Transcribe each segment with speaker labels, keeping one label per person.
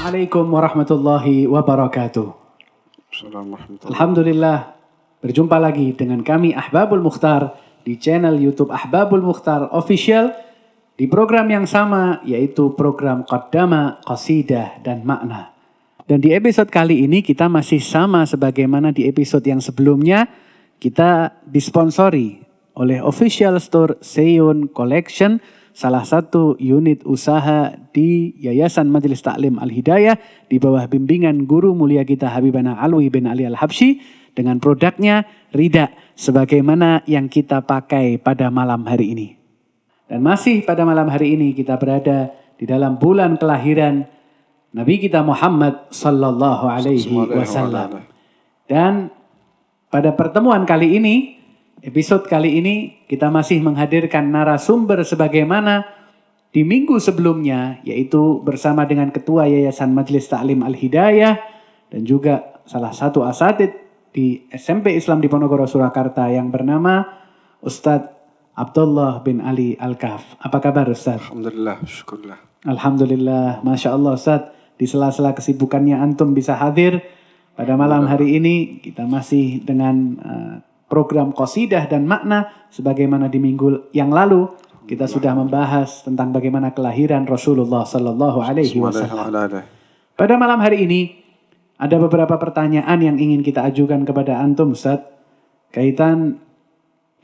Speaker 1: Assalamualaikum warahmatullahi wabarakatuh. Alhamdulillah, berjumpa lagi dengan kami Ahbabul Mukhtar di channel YouTube Ahbabul Mukhtar Official di program yang sama, yaitu program Qaddama, Qasidah, dan Makna. Dan di episode kali ini kita masih sama sebagaimana di episode yang sebelumnya, kita disponsori oleh Official Store Seyun Collection, salah satu unit usaha di Yayasan Majelis Taklim Al-Hidayah di bawah bimbingan guru mulia kita Habibana Alwi bin Ali Al-Habsyi dengan produknya Rida sebagaimana yang kita pakai pada malam hari ini. Dan masih pada malam hari ini kita berada di dalam bulan kelahiran Nabi kita Muhammad sallallahu alaihi wasallam. Dan pada pertemuan kali ini, episode kali ini kita masih menghadirkan narasumber sebagaimana di minggu sebelumnya, yaitu bersama dengan Ketua Yayasan Majelis Taklim Al-Hidayah dan juga salah satu asatidz di SMP Islam di Ponorogo Surakarta yang bernama Ustadz Abdullah bin Ali Al-Kahf. Apa kabar Ustadz?
Speaker 2: Alhamdulillah, syukurlah.
Speaker 1: Alhamdulillah, Masya Allah Ustadz. Di sela-sela kesibukannya antum bisa hadir pada malam hari ini. Kita masih dengan program Qasidah dan Makna sebagaimana di minggu yang lalu kita sudah membahas tentang bagaimana kelahiran Rasulullah sallallahu alaihi wasallam. Pada malam hari ini ada beberapa pertanyaan yang ingin kita ajukan kepada antum Ustaz kaitan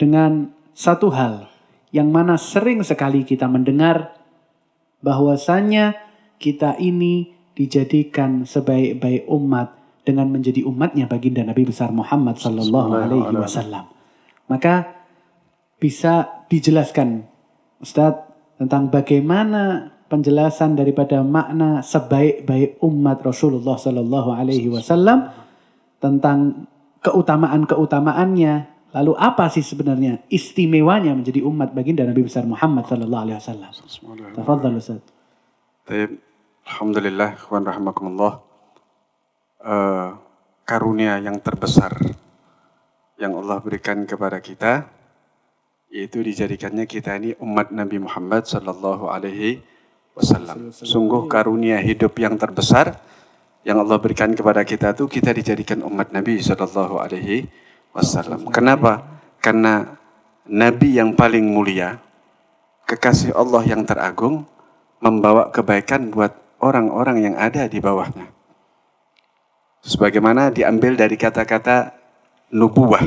Speaker 1: dengan satu hal yang mana sering sekali kita mendengar bahwasannya kita ini dijadikan sebaik-baik umat dengan menjadi umatnya baginda Nabi besar Muhammad sallallahu alaihi wasallam. Maka bisa dijelaskan Ustadz tentang bagaimana penjelasan daripada makna sebaik-baik umat Rasulullah sallallahu alaihi wasallam tentang keutamaan-keutamaannya. Lalu apa sih sebenarnya istimewanya menjadi umat baginda Nabi besar Muhammad sallallahu alaihi wasallam? Tafadhal Ustaz.
Speaker 2: Baik, alhamdulillah, ikhwan rahimakumullah. Karunia yang terbesar yang Allah berikan kepada kita yaitu dijadikannya kita ini umat Nabi Muhammad sallallahu alaihi wasallam. Sungguh karunia hidup yang terbesar yang Allah berikan kepada kita itu kita dijadikan umat Nabi sallallahu alaihi wasallam. Kenapa? Karena Nabi yang paling mulia, kekasih Allah yang teragung, membawa kebaikan buat orang-orang yang ada di bawahnya. Sebagaimana diambil dari kata-kata nubuwah.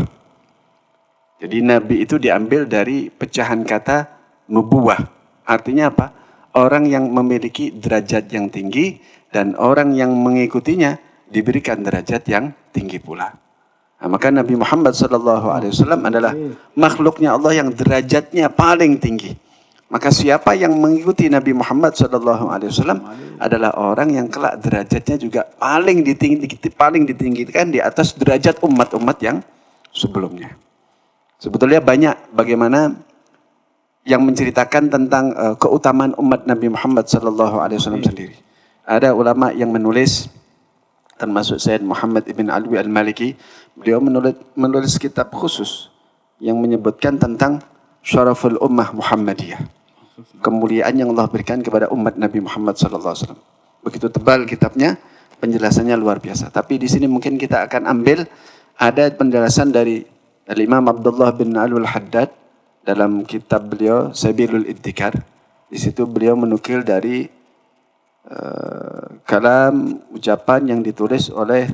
Speaker 2: Jadi Nabi itu diambil dari pecahan kata nubuwah. Artinya apa? Orang yang memiliki derajat yang tinggi dan orang yang mengikutinya diberikan derajat yang tinggi pula. Nah, maka Nabi Muhammad SAW adalah makhluknya Allah yang derajatnya paling tinggi. Maka siapa yang mengikuti Nabi Muhammad SAW adalah orang yang kelak derajatnya juga paling ditinggikan di atas derajat umat-umat yang sebelumnya. Sebetulnya banyak bagaimana yang menceritakan tentang keutamaan umat Nabi Muhammad SAW sendiri. Ada ulama yang menulis, termasuk Sayyid Muhammad ibn Alwi al-Maliki, beliau menulis kitab khusus yang menyebutkan tentang syaraful ummah Muhammadiyah. Kemuliaan yang Allah berikan kepada umat Nabi Muhammad SAW. Begitu tebal kitabnya, penjelasannya luar biasa. Tapi di sini mungkin kita akan ambil ada penjelasan dari Imam Abdullah bin Alwi al-Haddad dalam kitab beliau Sabilul Iddikar. Di situ beliau menukil dari kalam ucapan yang ditulis oleh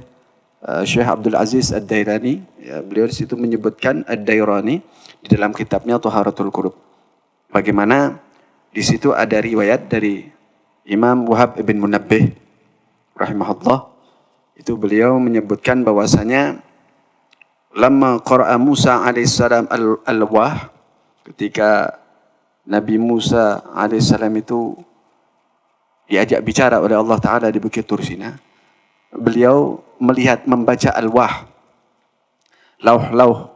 Speaker 2: Syekh Abdul Aziz Ad-Dairani. Ya, beliau di situ menyebutkan Ad-Dairani di dalam kitabnya Thaharatul Qulub. Bagaimana di situ ada riwayat dari Imam Wahab ibn Munabbih rahimahullah. Itu beliau menyebutkan bahwasanya lamma qara'a Musa alaihissalam al-wah, ketika Nabi Musa alaihissalam itu diajak bicara oleh Allah Ta'ala di Bukit Tursina, beliau melihat membaca al-wah, lauh-lauh,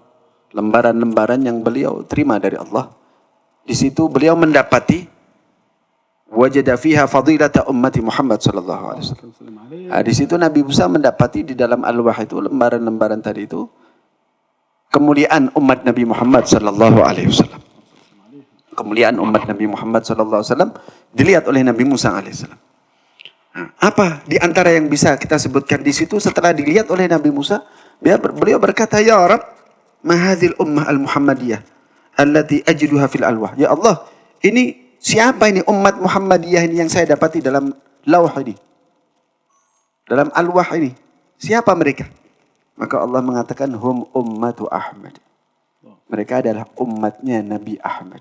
Speaker 2: lembaran-lembaran yang beliau terima dari Allah. Di situ beliau mendapati wajada fiha fadilata ummati Muhammad sallallahu alaihi wasallam. Di situ Nabi Musa mendapati di dalam al-wah itu lembaran-lembaran tadi itu kemuliaan umat Nabi Muhammad sallallahu alaihi wasallam. Kemuliaan umat Nabi Muhammad sallallahu alaihi wasallam dilihat oleh Nabi Musa alaihissalam. Nah, apa di antara yang bisa kita sebutkan di situ setelah dilihat oleh Nabi Musa? Beliau berkata, "Ya Rabb, ma hadzil ummah al-Muhammadiyah allati ajiduha fil alwah." Ya Allah, ini siapa ini umat Muhammadiyah ini yang saya dapati dalam lauh ini? Dalam alwah ini. Siapa mereka? Maka Allah mengatakan, "Hum ummatu Ahmad." Mereka adalah umatnya Nabi Ahmad.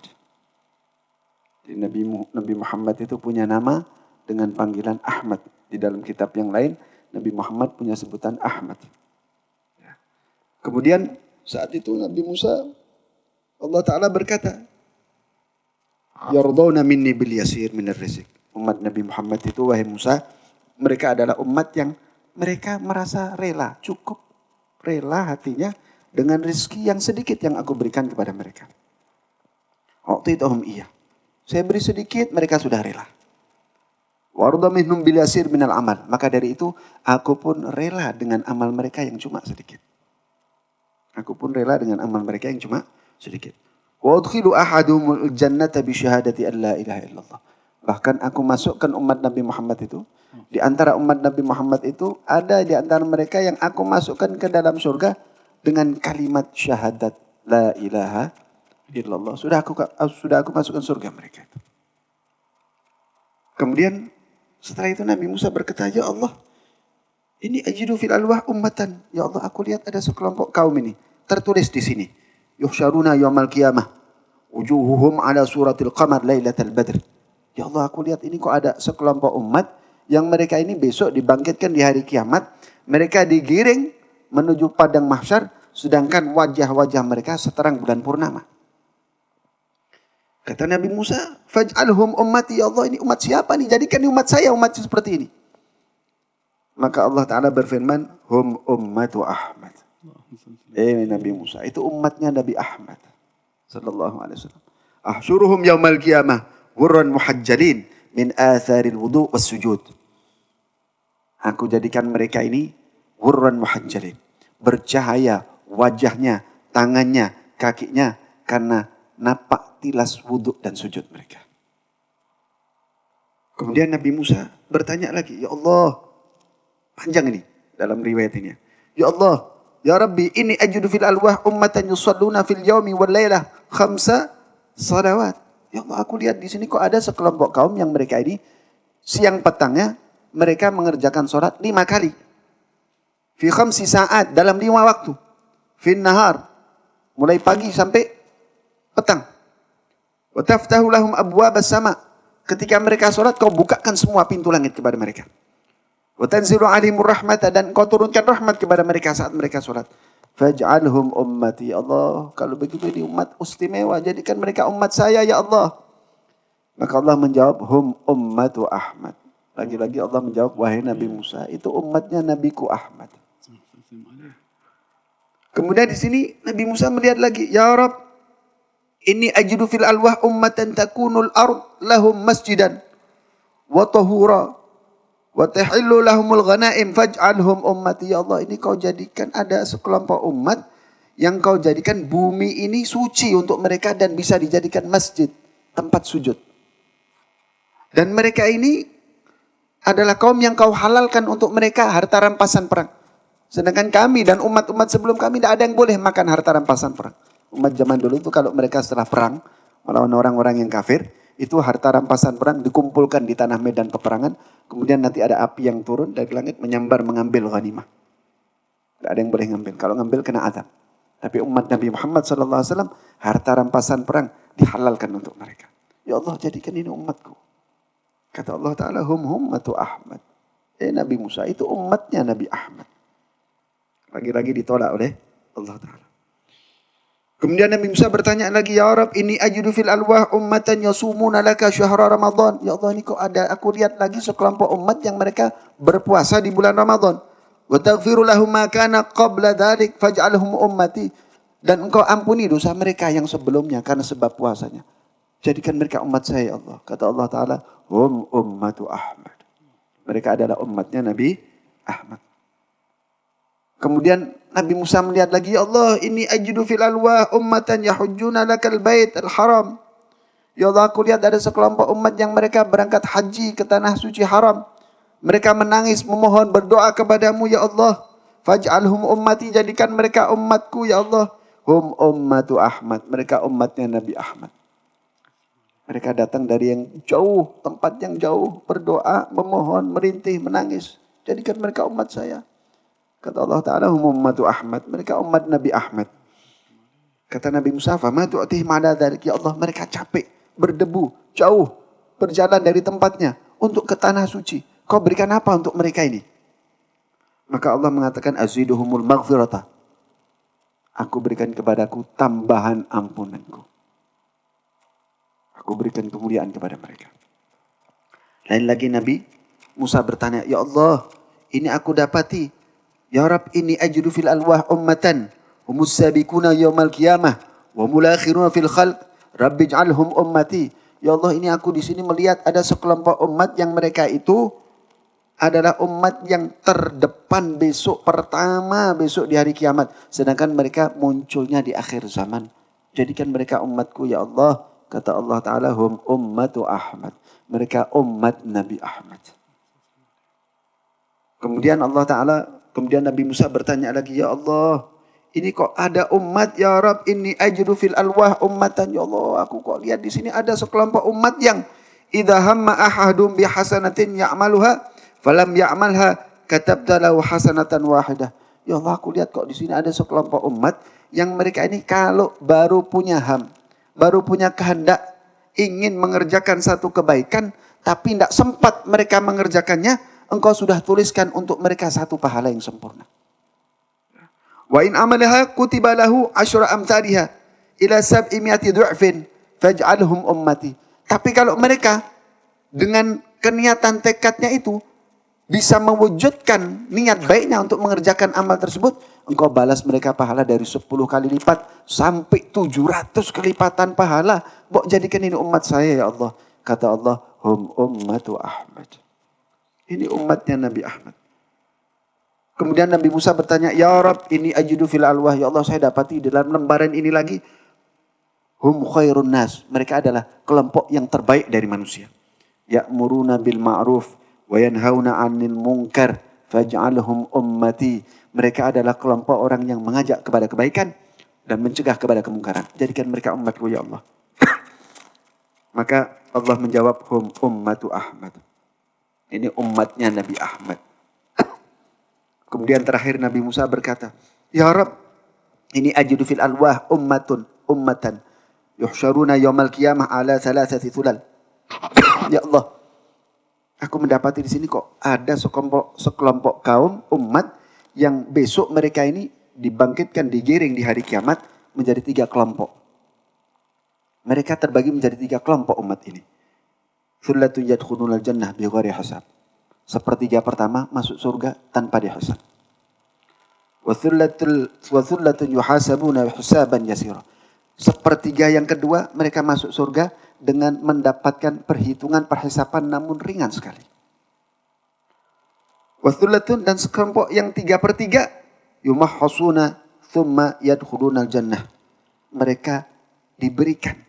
Speaker 2: Jadi Nabi Muhammad itu punya nama dengan panggilan Ahmad. Di dalam kitab yang lain, Nabi Muhammad punya sebutan Ahmad. Kemudian saat itu Nabi Musa, Allah Ta'ala berkata, "Yardawna minni bil yasir minar rizq." Umat Nabi Muhammad itu, wahai Musa, mereka adalah umat yang mereka merasa rela, cukup rela hatinya dengan rezeki yang sedikit yang aku berikan kepada mereka. U'tituhum iya. Saya beri sedikit, mereka sudah rela. Warda minhum bil yasir minal amal. Maka dari itu, aku pun rela dengan amal mereka yang cuma sedikit. Aku pun rela dengan amal mereka yang cuma sedikit. Wa udkhilu ahadumul jannata bi syahadati an la ilaha illallah. Bahkan aku masukkan umat Nabi Muhammad itu. Di antara umat Nabi Muhammad itu ada di antara mereka yang aku masukkan ke dalam surga dengan kalimat syahadat la ilaha illallah. Sudah aku masukkan surga mereka itu. Kemudian setelah itu Nabi Musa berkata, "Ya Allah, ini ajidu fil alwah ummatan." Ya Allah, aku lihat ada sekelompok kaum ini. Tertulis di sini. Yuhsyaruna yawmal qiyamah. Wujuhuhum ala suratil qamar lailatal badr. Ya Allah, aku lihat ini kok ada sekelompok umat yang mereka ini besok dibangkitkan di hari kiamat. Mereka digiring menuju padang mahsyar. Sedangkan wajah-wajah mereka seterang bulan purnama. Kata Nabi Musa, "Faj'alhum ummati." Ya Allah, ini umat siapa nih? Jadikan ini umat saya, umat seperti ini. Maka Allah Ta'ala berfirman, "Hum ummatu Ahmad." Nabi Musa, itu umatnya Nabi Ahmad sallallahu alaihi wasallam. "Ahsyuruhum yaumal qiyamah ghurran muhajjalin min atharil wudu' was sujud." Aku jadikan mereka ini ghurran muhajjalin, bercahaya wajahnya, tangannya, kakinya karena napak tilas wudhu dan sujud mereka. Kemudian Nabi Musa bertanya lagi, "Ya Allah," panjang ini dalam riwayat ini. "Ya Allah, ya Rabbi, ini ajudu fil alwah ummatan yusalluna fil yaumi wal lailah 5 salawat." Ya Allah, aku lihat di sini kok ada sekelompok kaum yang mereka ini siang petangnya mereka mengerjakan sholat 5 kali. Fi 5 saat, dalam 5 waktu. Fin nahar, mulai pagi sampai petang. Wa taftahu lahum abwabas sama. Ketika mereka sholat, kau bukakan semua pintu langit kepada mereka. Wa tanzilu alaihimur rahmata, dan kau turunkan rahmat kepada mereka saat mereka sholat. Faj'alhum ummati. Allah, kalau begitu ini umat istimewa, jadikan mereka umat saya ya Allah. Maka Allah menjawab, "Hum ummatu Ahmad." Lagi-lagi Allah menjawab, "Wahai Nabi Musa, itu umatnya Nabiku Ahmad." Kemudian di sini Nabi Musa melihat lagi, "Ya Rabb, inni ajidu fil alwah ummatan takunul ard lahum masjidan wa tahura wa tahillu lahumul ghanaim faj'alhum ummati." Ya Allah, ini kau jadikan ada sekelompok umat yang kau jadikan bumi ini suci untuk mereka dan bisa dijadikan masjid, tempat sujud. Dan mereka ini adalah kaum yang kau halalkan untuk mereka harta rampasan perang. Sedangkan kami dan umat-umat sebelum kami tidak ada yang boleh makan harta rampasan perang. Umat zaman dulu itu kalau mereka setelah perang melawan orang-orang yang kafir, itu harta rampasan perang dikumpulkan di tanah medan peperangan. Kemudian nanti ada api yang turun dari langit menyambar mengambil ghanimah. Tidak ada yang boleh ngambil. Kalau ngambil kena azab. Tapi umat Nabi Muhammad SAW, harta rampasan perang dihalalkan untuk mereka. Ya Allah, jadikan ini umatku. Kata Allah Ta'ala, "Hum ummatu Ahmad." Nabi Musa itu umatnya Nabi Ahmad. Lagi-lagi ditolak oleh Allah Ta'ala. Kemudian Nabi Musa bertanya lagi, "Ya Rabb, ini ajudu fil alwah ummatan yasumuna laka syahra Ramadan." Ya Allah, ini kok ada, aku lihat lagi sekelompok umat yang mereka berpuasa di bulan Ramadan. "Wa taghfiru lahum ma kana qabla dzalik faj'alhum ummati." Dan engkau ampuni dosa mereka yang sebelumnya karena sebab puasanya. Jadikan mereka umat saya, ya Allah. Kata Allah Ta'ala, "Hum ummatu Ahmad." Mereka adalah umatnya Nabi Ahmad. Kemudian Nabi Musa melihat lagi, ya Allah, ini ajidu fil alwah ummatan yahujjuna lakal bait al-haram. Ya Allah, aku lihat ada sekelompok umat yang mereka berangkat haji ke tanah suci haram. Mereka menangis, memohon, berdoa kepadamu, ya Allah. Faj'alhum ummati, jadikan mereka umatku, ya Allah. Hum ummatu Ahmad, mereka umatnya Nabi Ahmad. Mereka datang dari yang jauh, tempat yang jauh, berdoa, memohon, merintih, menangis. Jadikan mereka umat saya. Kata Allah Ta'ala, hum ummatu Ahmad, mereka umat Nabi Ahmad. Kata Nabi Musa, fama tu'tihim ala dzalik, ya Allah, mereka capek, berdebu, jauh, berjalan dari tempatnya untuk ke tanah suci. Kau berikan apa untuk mereka ini? Maka Allah mengatakan, aziduhumul maghfirata. Aku berikan kepadaku tambahan ampunanku. Aku berikan kemuliaan kepada mereka. Lain lagi Nabi Musa bertanya, ya Allah, ini aku dapati. Ya Rab, ini ajidu fil alwah ummatan. Humus sabiquna yawmal qiyamah. Wa mulakhiruna fil khalq. Rabbi ij'alhum ummati. Ya Allah, ini aku di sini melihat ada sekelompok umat yang mereka itu adalah umat yang terdepan besok, pertama besok di hari kiamat. Sedangkan mereka munculnya di akhir zaman. Jadikan mereka umatku, ya Allah. Kata Allah Ta'ala, hum ummatu Ahmad. Mereka umat Nabi Ahmad. Kemudian Nabi Musa bertanya lagi, ya Allah, ini kok ada umat, ya Rab, ini ajidu fil alwah ummatan. Ya Allah, aku kok lihat di sini ada sekelompok umat yang idza hamma ahadum bi hasanatin ya'maluha falam ya'malha katabta lahu hasanatan wahidah. Ya Allah, aku lihat kok di sini ada sekelompok umat yang mereka ini kalau baru punya baru punya kehendak ingin mengerjakan satu kebaikan, tapi tidak sempat mereka mengerjakannya, engkau sudah tuliskan untuk mereka satu pahala yang sempurna. Wa in amalaha kutiba lahu asyra amthaliha ila sab'imiati du'fin faj'alhum ummati. Tapi kalau mereka dengan keniatan tekadnya itu bisa mewujudkan niat baiknya untuk mengerjakan amal tersebut, engkau balas mereka pahala dari 10 kali lipat sampai 700 kelipatan pahala. Bok jadikan ini umat saya, ya Allah. Kata Allah, hum ummatu Ahmad. Ini umatnya Nabi Ahmad. Kemudian Nabi Musa bertanya, ya Rab, ini ajidu fil alwah. Ya Allah, saya dapati di dalam lembaran ini lagi. Hum khairun nas. Mereka adalah kelompok yang terbaik dari manusia. Ya'muruna bil ma'ruf wa yanhauna 'anil munkar faj'alhum ummati. Mereka adalah kelompok orang yang mengajak kepada kebaikan dan mencegah kepada kemungkaran. Jadikan mereka umatku, ya Allah. Maka Allah menjawab, hum ummatu Ahmad. Ini umatnya Nabi Ahmad. Kemudian terakhir Nabi Musa berkata, ya Rab, ini ajidu fil alwah ummatan yuhsyaruna yawmal qiyamah ala thalathati thulal. Ya Allah, aku mendapati di sini kok ada sekelompok kaum umat yang besok mereka ini dibangkitkan, digiring di hari kiamat menjadi 3 kelompok. Mereka terbagi menjadi 3 kelompok umat ini. Thullatun yadkhulunal jannah bighairi hisab. Sepertiga pertama masuk surga tanpa dihisab. Wa thullatun yuhasabuna hisaban yasira. Sepertiga yang kedua mereka masuk surga dengan mendapatkan perhitungan perhisapan namun ringan sekali. Wa thullatun, dan sekelompok yang 3/3 yumahhasuna thumma yadkhulunal jannah. Mereka diberikan,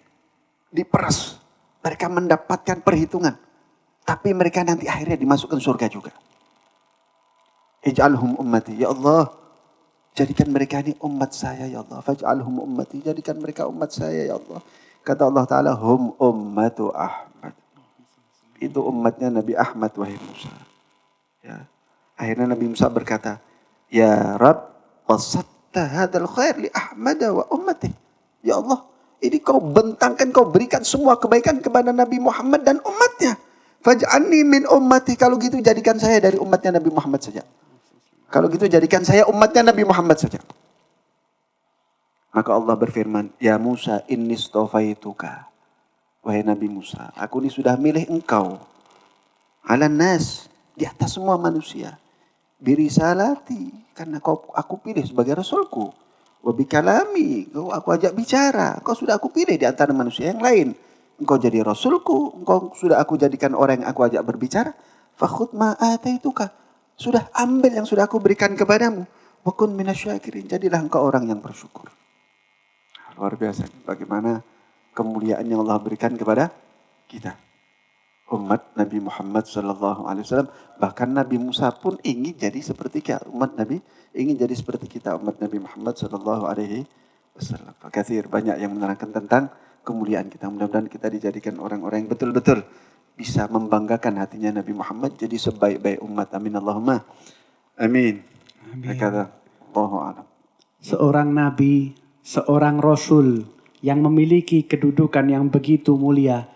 Speaker 2: diperas, mereka mendapatkan perhitungan. Tapi mereka nanti akhirnya dimasukkan surga juga. Ij'alhum ummati. Ya Allah, jadikan mereka ini umat saya, ya Allah. Faj'alhum ummati. Jadikan mereka umat saya, ya Allah. Kata Allah Ta'ala, hum ummatu Ahmad. Itu umatnya Nabi Ahmad, wahai Musa. Ya. Akhirnya Nabi Musa berkata, ya Rab, wasatta hadal khair li Ahmad wa ummati. Ya Allah, ini kau bentangkan, kau berikan semua kebaikan kepada Nabi Muhammad dan umatnya. Faj'alni min ummati. Kalau gitu jadikan saya dari umatnya Nabi Muhammad saja. Kalau gitu jadikan saya umatnya Nabi Muhammad saja. Maka Allah berfirman, ya Musa inni istafaituka. Wahai Nabi Musa, aku ini sudah milih engkau. Alan nas, di atas semua manusia. Birisalati, karena aku pilih sebagai rasulku. Wabikalami, aku ajak bicara. Kau sudah aku pilih di antara manusia yang lain. Engkau jadi rasulku, engkau sudah aku jadikan orang yang aku ajak berbicara. Fakhud ma ataituka. Sudah ambil yang sudah aku berikan kepadamu. Wa kun minasyakirin. Jadilah engkau orang yang bersyukur. Luar biasa. Bagaimana kemuliaan yang Allah berikan kepada kita. Umat Nabi Muhammad SAW. Bahkan Nabi Musa pun ingin jadi seperti kita. Umat Nabi ingin jadi seperti kita. Umat Nabi Muhammad SAW. Katsir, banyak yang menerangkan tentang kemuliaan kita. Mudah-mudahan kita dijadikan orang-orang yang betul-betul bisa membanggakan hatinya Nabi Muhammad. Jadi sebaik-baik umat. Amin Allahumma. Amin. Kata Allahu a'lam.
Speaker 1: Seorang nabi, seorang rasul yang memiliki kedudukan yang begitu mulia,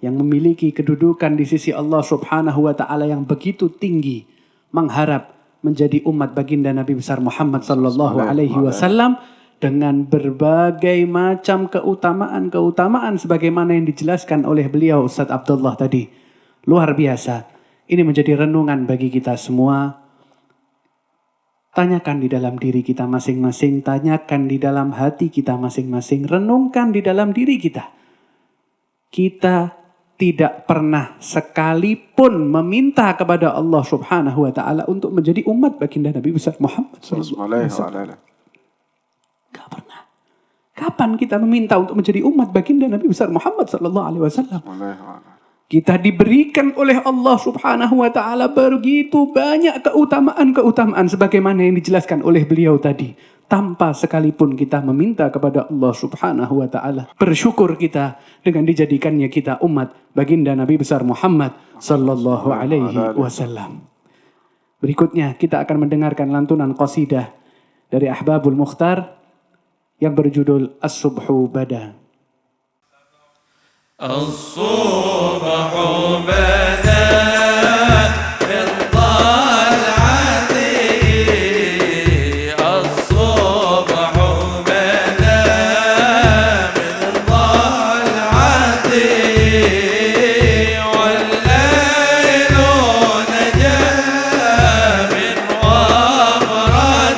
Speaker 1: yang memiliki kedudukan di sisi Allah Subhanahu wa taala yang begitu tinggi, mengharap menjadi umat baginda Nabi besar Muhammad sallallahu alaihi wasallam dengan berbagai macam keutamaan sebagaimana yang dijelaskan oleh beliau Ustaz Abdullah tadi. Luar biasa. Ini menjadi renungan bagi kita semua. Tanyakan di dalam diri kita masing-masing, tanyakan di dalam hati kita masing-masing, renungkan di dalam diri kita. Kita tidak pernah sekalipun meminta kepada Allah Subhanahu wa taala untuk menjadi umat baginda Nabi besar Muhammad sallallahu alaihi wasallam. Enggak pernah. Kapan kita meminta untuk menjadi umat baginda Nabi besar Muhammad sallallahu alaihi wasallam? Kita diberikan oleh Allah Subhanahu wa taala begitu banyak keutamaan-keutamaan sebagaimana yang dijelaskan oleh beliau tadi, tanpa sekalipun kita meminta kepada Allah Subhanahu wa taala. Bersyukur kita dengan dijadikannya kita umat baginda Nabi besar Muhammad sallallahu alaihi wasallam. Berikutnya kita akan mendengarkan lantunan qasidah dari Ahbabul Mukhtar yang berjudul As-Subhu Bada.
Speaker 3: الصبح بدا من طلعته الصبح بدا من طلعته والليل نجا من غفرته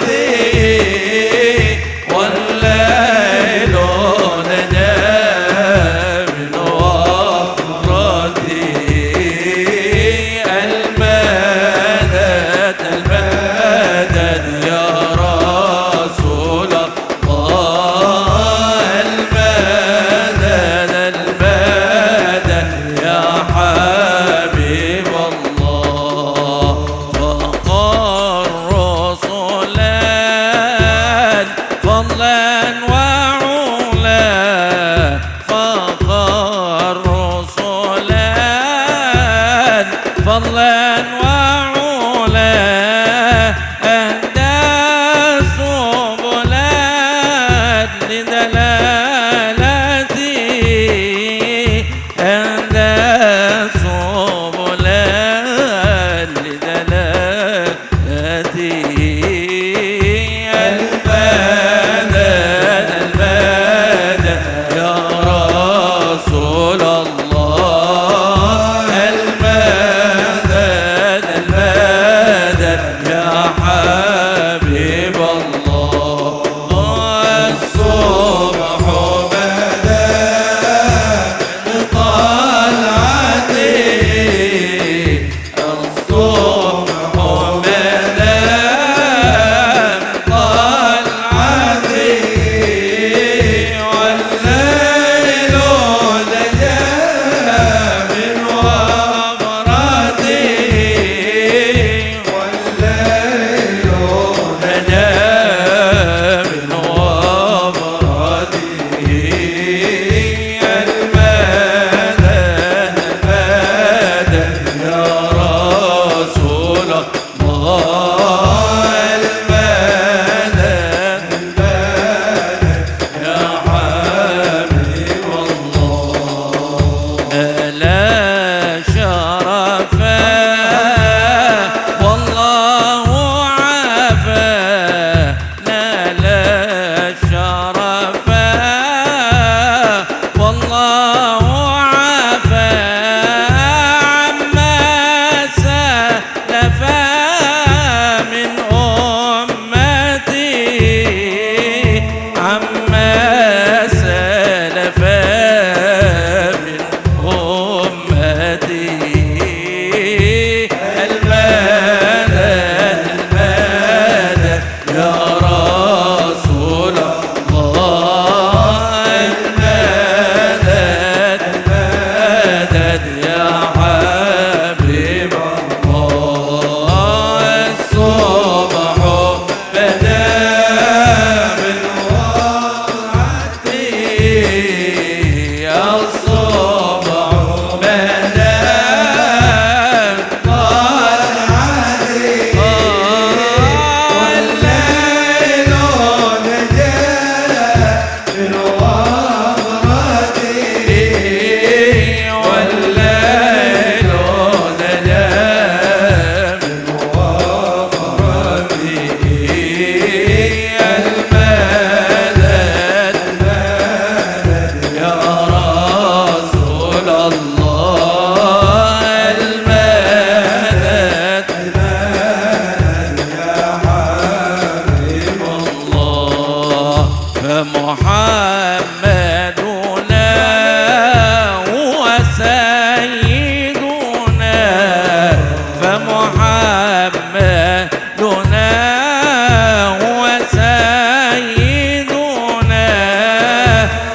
Speaker 3: والليل نجا من غفرته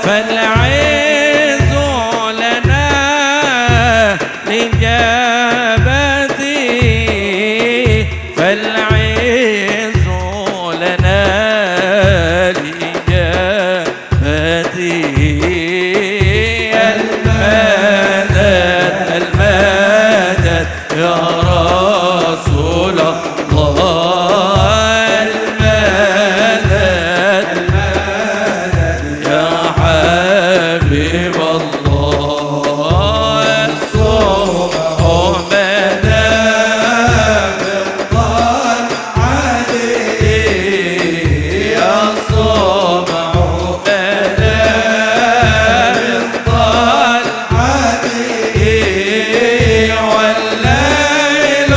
Speaker 3: فالعز لنا لجابتي فالعز لنا لجابتي المدد المدد يا رسول الله المدد يا حبيب الله الصبح بدا بالطلعة يا الصبح بدا بالطلعة والليل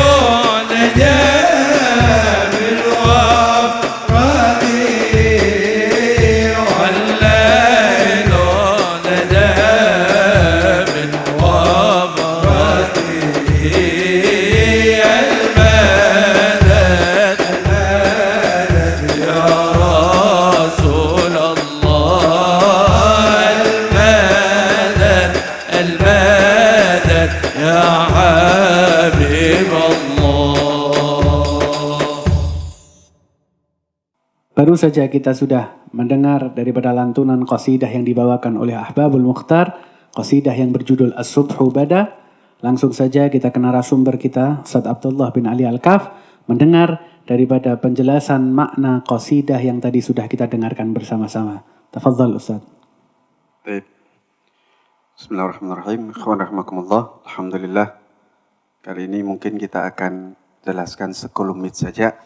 Speaker 3: نجا بالوفرة والليل نجا بالوفرة المدد يا رسول الله المدد المدد يا حبيب الله.
Speaker 1: Baru saja kita sudah mendengar daripada lantunan qasidah yang dibawakan oleh Ahbabul Mukhtar, qasidah yang berjudul As-Subhu Bada. Langsung saja kita ke narasumber kita, Ustaz Abdullah bin Ali Al-Kaf, mendengar daripada penjelasan makna qasidah yang tadi sudah kita dengarkan bersama-sama. Tafadhal Ustaz.
Speaker 2: Baik. Bismillahirrahmanirrahim. Ikhwan rahimakumullah. Alhamdulillah. Kali ini mungkin kita akan jelaskan sekelumit saja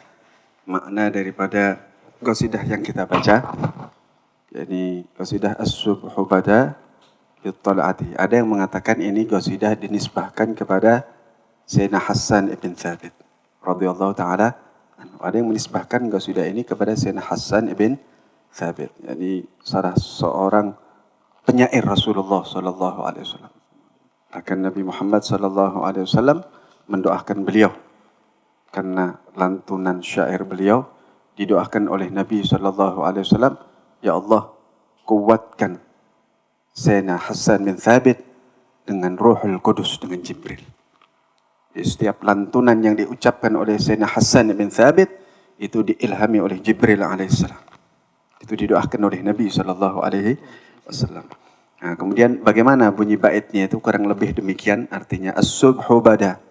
Speaker 2: makna daripada qasidah yang kita baca. Yakni qasidah As-Subhu Bada Bittal'ati. Ada yang mengatakan ini qasidah dinisbahkan kepada Sayyidina Hassan ibn Thabit radhiyallahu taala. Ada yang menisbahkan qasidah ini kepada Sayyidina Hassan ibn Thabit. Yakni salah seorang penyair Rasulullah sallallahu alaihi wasallam. Bahkan Nabi Muhammad sallallahu alaihi wasallam mendoakan beliau karena lantunan syair beliau didoakan oleh Nabi sallallahu alaihi wasallam, ya Allah, kuatkan Sayyidina Hassan bin Thabit dengan Ruhul Qudus, dengan Jibril. Di setiap lantunan yang diucapkan oleh Sayyidina Hassan bin Thabit itu diilhami oleh Jibril alaihissalam. Itu didoakan oleh Nabi sallallahu alaihi wasallam. Nah, kemudian bagaimana bunyi baitnya itu kurang lebih demikian, artinya as-subhu bada.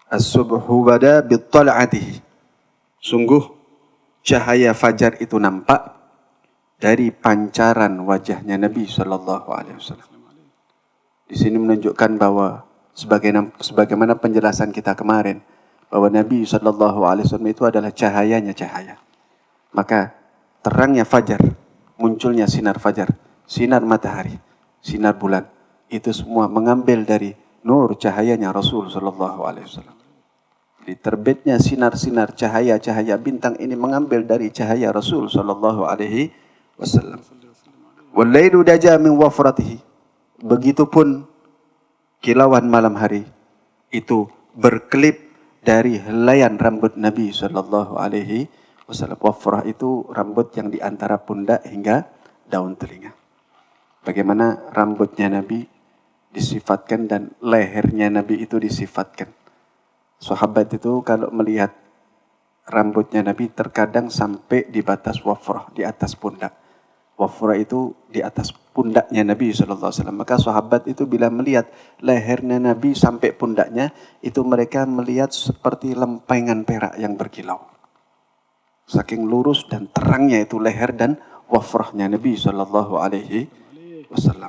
Speaker 2: As-subhu bada bittal'atihi. Sungguh cahaya fajar itu nampak dari pancaran wajahnya Nabi sallallahu alaihi wasallam. Di sini menunjukkan bahwa sebagaimana penjelasan kita kemarin bahwa Nabi sallallahu alaihi wasallam itu adalah cahayanya cahaya. Maka terangnya fajar, munculnya sinar fajar, sinar matahari, sinar bulan, itu semua mengambil dari nur cahayanya Rasul sallallahu alaihi wasallam. Di terbitnya sinar-sinar cahaya-cahaya bintang ini mengambil dari cahaya Rasul sallallahu alaihi wasallam. Wal-lailu daja min wafratihi. Begitupun kilauan malam hari itu berkelip dari helaian rambut Nabi sallallahu alaihi wasallam. Wafrah itu rambut yang di antara pundak hingga daun telinga. Bagaimana rambutnya Nabi disifatkan dan lehernya Nabi itu disifatkan. Sahabat itu kalau melihat rambutnya Nabi terkadang sampai di batas wafrah, di atas pundak. Wafrah itu di atas pundaknya Nabi SAW. Maka sahabat itu bila melihat lehernya Nabi sampai pundaknya, itu mereka melihat seperti lempengan perak yang berkilau. Saking lurus dan terangnya itu leher dan wafrahnya Nabi SAW.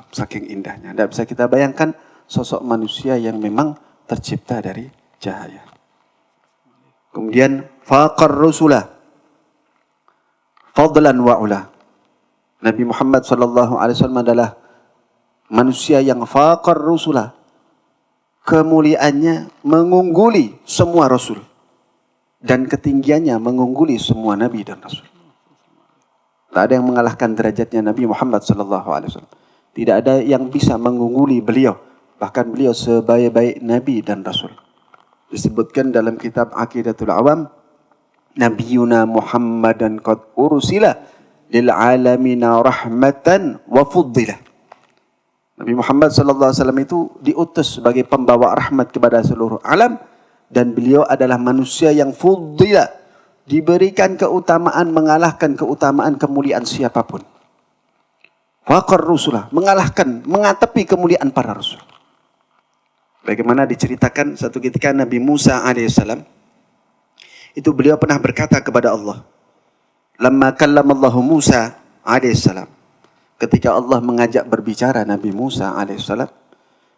Speaker 2: Saking indahnya. Tidak bisa kita bayangkan sosok manusia yang memang tercipta dari cahaya. Kemudian faqar rusulah fadlan wa ula. Nabi Muhammad sallallahu alaihi wasallam adalah manusia yang faqar rusulah. Kemuliaannya mengungguli semua rasul dan ketinggiannya mengungguli semua nabi dan rasul. Tak ada yang mengalahkan derajatnya Nabi Muhammad sallallahu alaihi wasallam. Tidak ada yang bisa mengungguli beliau. Bahkan beliau sebaik-baik nabi dan rasul. Disebutkan dalam kitab Aqidatul Awam, Nabiyuna Muhammadan qad ursila lil alamina rahmatan wa fuddila. Nabi Muhammad sallallahu alaihi wasallam itu diutus sebagai pembawa rahmat kepada seluruh alam, dan beliau adalah manusia yang fuddila, diberikan keutamaan mengalahkan keutamaan kemuliaan siapapun. Faqar rusulah, mengalahkan, mengatepi kemuliaan para rasul. Bagaimana diceritakan satu ketika Nabi Musa alaihissalam itu beliau pernah berkata kepada Allah, lamma kallamallahu Musa alaihissalam, ketika Allah mengajak berbicara Nabi Musa alaihissalam,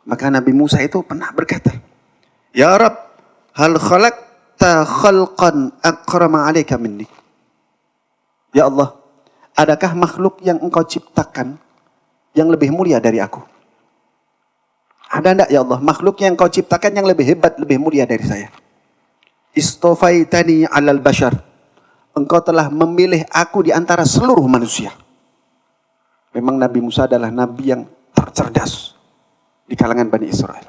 Speaker 2: maka Nabi Musa itu pernah berkata, ya Rabb, hal khalaqta khalqan akrama alaika minni. Ya Allah, adakah makhluk yang engkau ciptakan yang lebih mulia dari aku? Ada enggak ya Allah makhluk yang engkau ciptakan yang lebih hebat, lebih mulia dari saya? Istofaitani alal bashar. Engkau telah memilih aku di antara seluruh manusia. Memang Nabi Musa adalah nabi yang tercerdas di kalangan Bani Israel.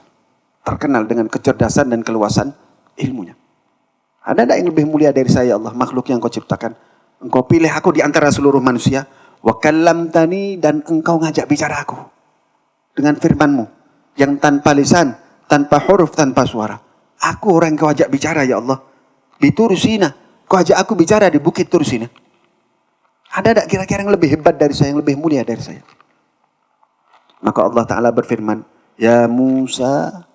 Speaker 2: Terkenal dengan kecerdasan dan keluasan ilmunya. Ada enggak yang lebih mulia dari saya Allah, makhluk yang kau ciptakan? Engkau pilih aku di antara seluruh manusia. Wa kallamtani, dan engkau ngajak bicara aku dengan firman-Mu yang tanpa lisan, tanpa huruf, tanpa suara. Aku orang yang kau ajak bicara ya Allah. Bitursina, kau ajak aku bicara di bukit Tursina. Ada enggak kira-kira yang lebih hebat dari saya, yang lebih mulia dari saya? Maka Allah Ta'ala berfirman, ya Musa,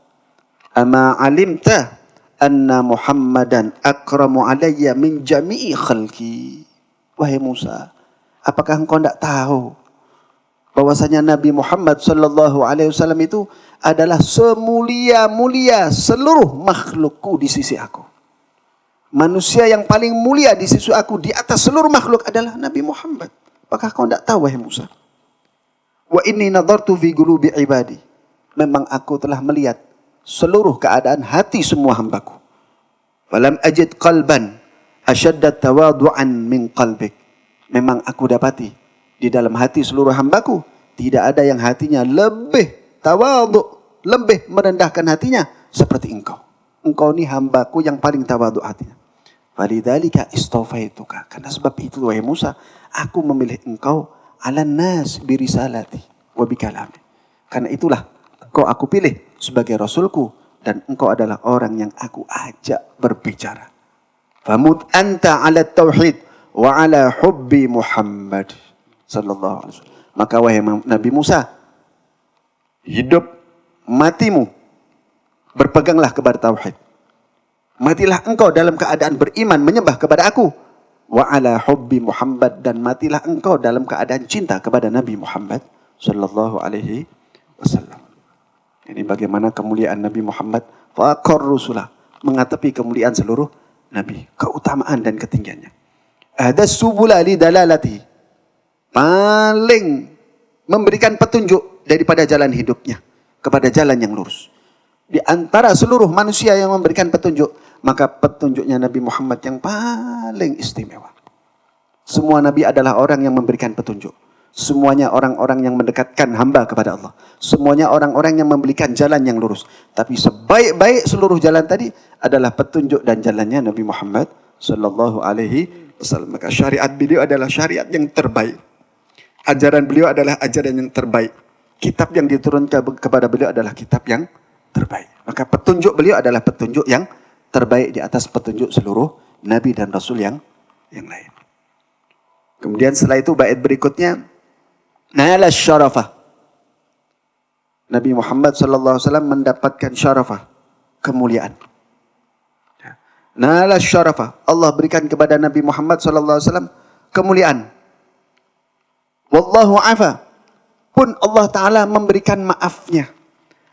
Speaker 2: ama alimta anna Muhammadan akramu alayya min jami'i khalqi. Wahai Musa, apakah engkau tidak tahu bahwasanya Nabi Muhammad sallallahu alaihi wasallam itu adalah semulia-mulia seluruh makhlukku di sisi aku. Manusia yang paling mulia di sisi aku di atas seluruh makhluk adalah Nabi Muhammad. Apakah kau tidak tahu wahai Musa? Wa inni nadartu fi qulubi ibadi. Memang aku telah melihat seluruh keadaan hati semua hambaku. Falam ajid qalban asyadda tawadu'an min qalbik. Memang aku dapati di dalam hati seluruh hambaku tidak ada yang hatinya lebih tawadhu, lebih merendahkan hatinya seperti engkau. Engkau ni hambaku yang paling tawadhu hatinya. Falidzalika istafaituka. Karena sebab itu wahai Musa, aku memilih engkau ala nas birisalati wa bikalami. Karena itulah engkau aku pilih sebagai rasulku, dan engkau adalah orang yang aku ajak berbicara. Famut anta ala tauhid wa ala hubbi Muhammad sallallahu alaihi wasallam. Maka wahai Nabi Musa, hidup matimu berpeganglah kepada tauhid. Matilah engkau dalam keadaan beriman menyembah kepada aku. Wa ala hubbi Muhammad, dan matilah engkau dalam keadaan cinta kepada Nabi Muhammad sallallahu alaihi wasallam. Ini bagaimana kemuliaan Nabi Muhammad, faqar rusulah, mengatepi kemuliaan seluruh nabi, keutamaan dan ketinggiannya. Ada subula li dalalati, paling memberikan petunjuk daripada jalan hidupnya kepada jalan yang lurus. Di antara seluruh manusia yang memberikan petunjuk, maka petunjuknya Nabi Muhammad yang paling istimewa. Semua nabi adalah orang yang memberikan petunjuk. Semuanya orang-orang yang mendekatkan hamba kepada Allah. Semuanya orang-orang yang memberikan jalan yang lurus. Tapi sebaik-baik seluruh jalan tadi adalah petunjuk dan jalannya Nabi Muhammad sallallahu alaihi wasallam. Maka syariat beliau adalah syariat yang terbaik. Ajaran beliau adalah ajaran yang terbaik. Kitab yang diturunkan kepada beliau adalah kitab yang terbaik. Maka petunjuk beliau adalah petunjuk yang terbaik di atas petunjuk seluruh nabi dan rasul yang lain. Kemudian setelah itu bait berikutnya, nala syarafah. Nabi Muhammad sallallahu alaihi wasallam mendapatkan syarafah, kemuliaan. Nala syarafah, Allah berikan kepada Nabi Muhammad sallallahu alaihi wasallam kemuliaan. Wallahu afa, pun Allah Ta'ala memberikan maafnya.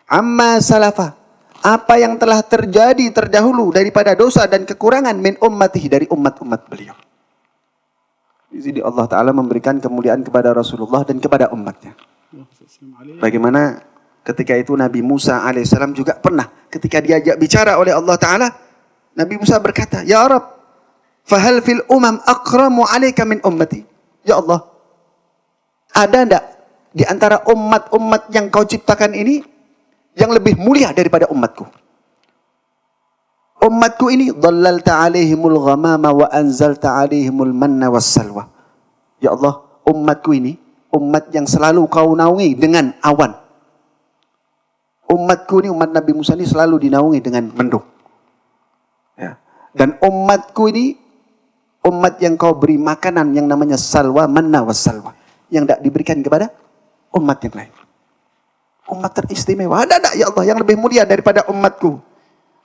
Speaker 2: Amma salafa, apa yang telah terjadi terdahulu daripada dosa dan kekurangan min ummatihi, dari umat-umat beliau. Di sini Allah Ta'ala memberikan kemuliaan kepada Rasulullah dan kepada umatnya. Bagaimana ketika itu Nabi Musa alaihissalam juga pernah ketika diajak bicara oleh Allah Ta'ala, Nabi Musa berkata, ya Rabb, fahal fil umam akramu alaika min ummati. Ya Allah, ada enggak di antara umat-umat yang kau ciptakan ini yang lebih mulia daripada umatku? Umatku ini, dhallalta alaihimul ghamama wa anzalta alaihimul manna was salwa. Ya Allah, umatku ini umat yang selalu kau naungi dengan awan. Umatku ini, umat Nabi Musa ini selalu dinaungi dengan mendung. Ya. Dan umatku ini umat yang kau beri makanan yang namanya salwa, manna was salwa, yang tidak diberikan kepada umat yang lain. Umat teristimewa. Ada ya Allah yang lebih mulia daripada umatku?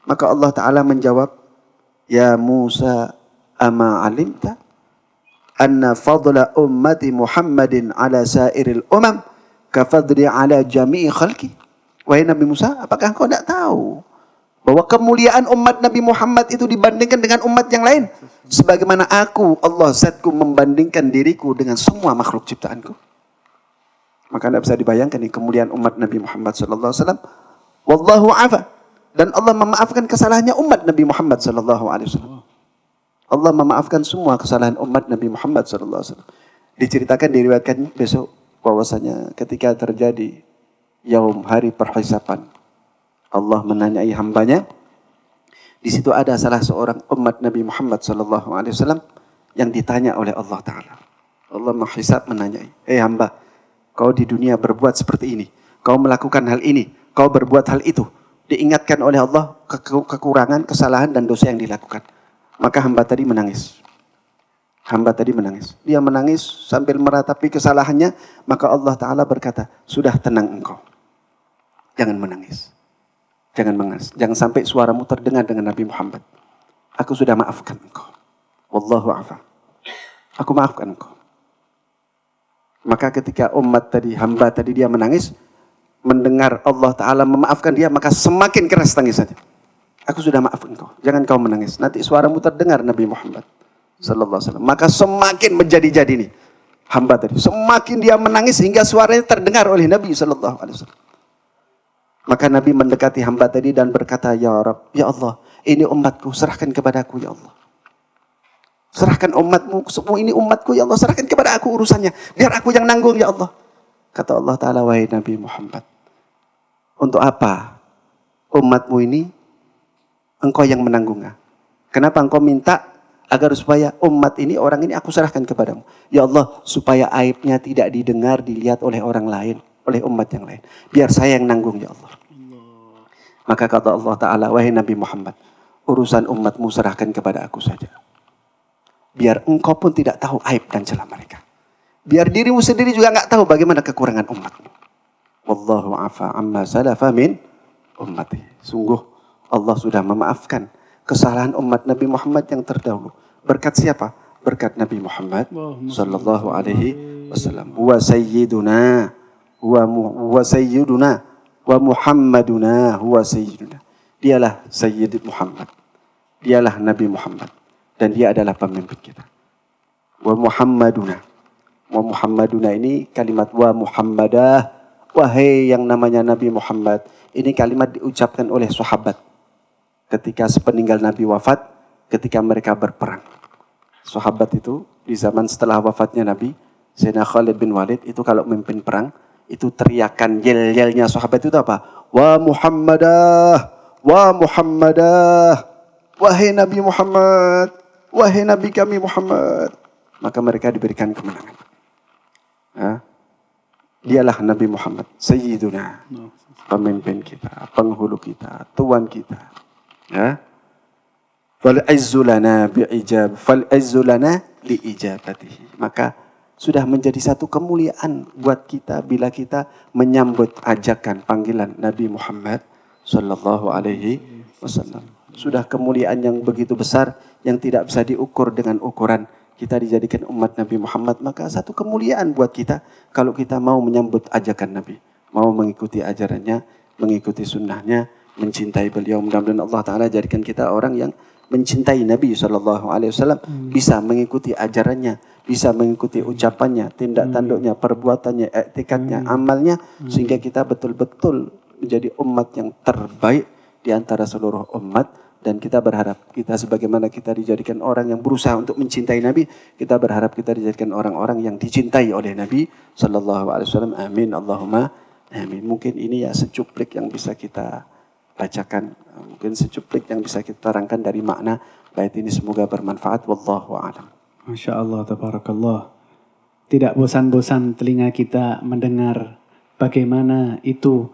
Speaker 2: Maka Allah Ta'ala menjawab, Ya Musa, ama alimta anna fadla ummati Muhammadin ala sairil umam kafadli ala jami'i khalqi. Wahai Nabi Musa, apakah engkau tidak tahu bahwa kemuliaan umat Nabi Muhammad itu dibandingkan dengan umat yang lain? Sebagaimana aku, Allah zatku, membandingkan diriku dengan semua makhluk ciptaanku. Maka tidak bisa dibayangkan nih kemuliaan umat Nabi Muhammad sallallahu alaihi wasallam. Wallahu afa. Dan Allah memaafkan kesalahannya umat Nabi Muhammad sallallahu alaihi wasallam. Allah memaafkan semua kesalahan umat Nabi Muhammad sallallahu alaihi wasallam. Diceritakan, diriwayatkan besok bahwasanya ketika terjadi yaum, hari perhisaban, Allah menanyai hambanya. Di situ ada salah seorang umat Nabi Muhammad sallallahu alaihi wasallam yang ditanya oleh Allah Ta'ala. Allah menghisab, menanyai, hamba, kau di dunia berbuat seperti ini, kau melakukan hal ini, kau berbuat hal itu. Diingatkan oleh Allah kekurangan, kesalahan dan dosa yang dilakukan. Maka hamba tadi menangis. Hamba tadi menangis. Dia menangis sambil meratapi kesalahannya. Maka Allah Ta'ala berkata, sudah tenang engkau. Jangan menangis. Jangan menangis. Jangan sampai suaramu terdengar dengan Nabi Muhammad. Aku sudah maafkan engkau. Wallahu afa. Aku maafkan engkau. Maka ketika umat tadi, hamba tadi dia menangis, mendengar Allah Ta'ala memaafkan dia, maka semakin keras tangisannya. Aku sudah maafkan engkau. Jangan kau menangis. Nanti suaramu terdengar Nabi Muhammad sallallahu alaihi wasallam. Maka semakin menjadi-jadi nih hamba tadi. Semakin dia menangis hingga suaranya terdengar oleh Nabi sallallahu alaihi wasallam. Maka Nabi mendekati hamba tadi dan berkata, Ya Rabb, Ya Allah, ini umatku, serahkan kepadaku ya Allah. Serahkan umatmu, semua ini umatku ya Allah, serahkan kepada aku urusannya. Biar aku yang nanggung ya Allah. Kata Allah Ta'ala, wahai Nabi Muhammad, untuk apa umatmu ini engkau yang menanggungnya? Kenapa engkau minta agar supaya umat ini, orang ini aku serahkan kepadamu? Ya Allah, supaya aibnya tidak didengar, dilihat oleh orang lain, oleh umat yang lain. Biar saya yang nanggung ya Allah. Maka kata Allah Ta'ala, wahai Nabi Muhammad, urusan umatmu serahkan kepada aku saja. Biar engkau pun tidak tahu aib dan celah mereka. Biar dirimu sendiri juga nggak tahu bagaimana kekurangan umatmu. Wallahu afa amma salafa min ummati. Sungguh Allah sudah memaafkan kesalahan umat Nabi Muhammad yang terdahulu. Berkat siapa? Berkat Nabi Muhammad sallallahu alaihi wasallam. Wa sayyiduna wa sayyiduna wa Muhammaduna huwa sayyiduna. Dialah Sayyid Muhammad. Dialah Nabi Muhammad. Dan dia adalah pemimpin kita. Wa Muhammaduna. Wa Muhammaduna ini kalimat wa Muhammadah. Wahai yang namanya Nabi Muhammad. Ini kalimat diucapkan oleh sahabat. Ketika sepeninggal Nabi wafat. Ketika mereka berperang. Sahabat itu di zaman setelah wafatnya Nabi. Sayyidina Khalid bin Walid itu kalau memimpin perang. Itu teriakan yel-yelnya sahabat itu apa? Wa Muhammadah. Wa Muhammadah. Wahai Nabi Muhammad. Wahai Nabi kami Muhammad. Maka mereka diberikan kemenangan. Ya. Dialah Nabi Muhammad. Sayyiduna. Pemimpin kita. Penghulu kita. Tuan kita. Ya. Fal'izzu lana bi'ijab. Fal'izzu lana li'ijabatihi. Maka sudah menjadi satu kemuliaan buat kita bila kita menyambut ajakan panggilan Nabi Muhammad sallallahu alaihi wasallam. Sudah kemuliaan yang begitu besar yang tidak bisa diukur dengan ukuran kita dijadikan umat Nabi Muhammad. Maka satu kemuliaan buat kita kalau kita mau menyambut ajakan Nabi, mau mengikuti ajarannya, mengikuti sunnahnya, mencintai beliau. Mudah-mudahan Allah Ta'ala jadikan kita orang yang mencintai Nabi SAW, bisa mengikuti ajarannya, bisa mengikuti ucapannya, tindak tanduknya, perbuatannya, etikatnya, amalnya, sehingga kita betul-betul menjadi umat yang terbaik di antara seluruh umat. Dan kita berharap, kita sebagaimana kita dijadikan orang yang berusaha untuk mencintai Nabi, kita berharap kita dijadikan orang-orang yang dicintai oleh Nabi SAW. Amin, Allahumma amin. Mungkin ini ya secuplik yang bisa kita bacakan, mungkin secuplik yang bisa kita terangkan dari makna bait ini, semoga bermanfaat. Wallahu a'lam.
Speaker 1: Masya Allah, tabarakallah. tidak bosan-bosan telinga kita mendengar bagaimana itu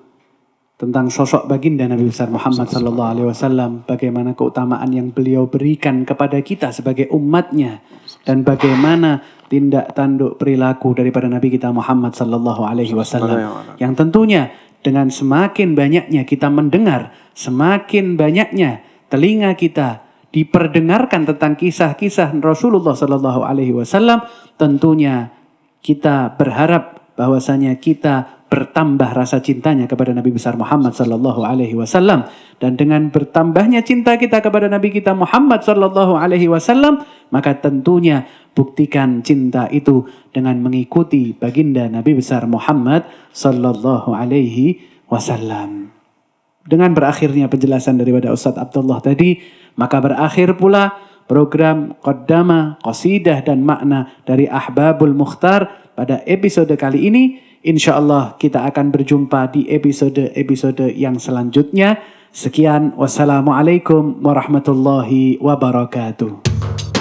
Speaker 1: tentang sosok baginda Nabi besar Muhammad sallallahu alaihi wasallam, bagaimana keutamaan yang beliau berikan kepada kita sebagai umatnya dan bagaimana tindak tanduk perilaku daripada Nabi kita Muhammad sallallahu alaihi wasallam yang tentunya dengan semakin banyaknya kita mendengar, semakin banyaknya telinga kita diperdengarkan tentang kisah-kisah Rasulullah sallallahu alaihi wasallam, tentunya kita berharap bahwasanya kita bertambah rasa cintanya kepada Nabi besar Muhammad sallallahu alaihi wasallam, dan dengan bertambahnya cinta kita kepada Nabi kita Muhammad sallallahu alaihi wasallam, maka tentunya buktikan cinta itu dengan mengikuti baginda Nabi besar Muhammad sallallahu alaihi wasallam. Dengan berakhirnya penjelasan daripada Ustadz Abdullah tadi, maka berakhir pula program Qaddama, Qasidah dan Makna dari Ahbabul Mukhtar pada episode kali ini. InsyaAllah kita akan berjumpa di episode-episode yang selanjutnya. Sekian, wassalamualaikum warahmatullahi wabarakatuh.